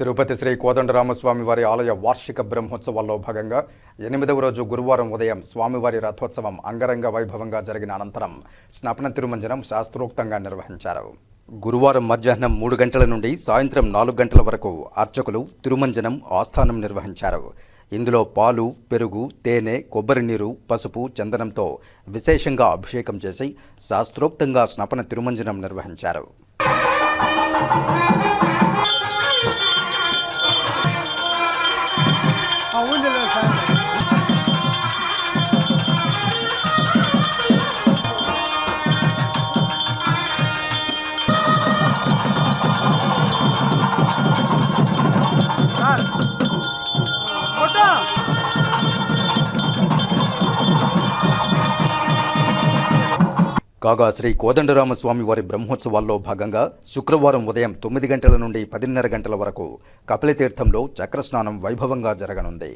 తిరుపతి శ్రీ కోదండరామస్వామి వారి ఆలయ వార్షిక బ్రహ్మోత్సవాల్లో భాగంగా 8వ రోజు గురువారం ఉదయం స్వామివారి రథోత్సవం అంగరంగ వైభవంగా జరిగిన అనంతరం స్నపన తిరుమంజనం శాస్త్రోక్తంగా నిర్వహించారు. గురువారం మధ్యాహ్నం 3 గంటల నుండి సాయంత్రం 4 గంటల వరకు అర్చకులు తిరుమంజనం ఆస్థానం నిర్వహించారు. ఇందులో పాలు, పెరుగు, తేనె, కొబ్బరి నీరు, పసుపు, చందనంతో విశేషంగా అభిషేకం చేసి శాస్త్రోక్తంగా స్నపన తిరుమంజనం నిర్వహించారు. కాగా శ్రీ కోదండరామస్వామి వారి బ్రహ్మోత్సవాల్లో భాగంగా శుక్రవారం ఉదయం 9 గంటల నుండి 10:30 గంటల వరకు కపిలతీర్థంలో చక్రస్నానం వైభవంగా జరగనుంది.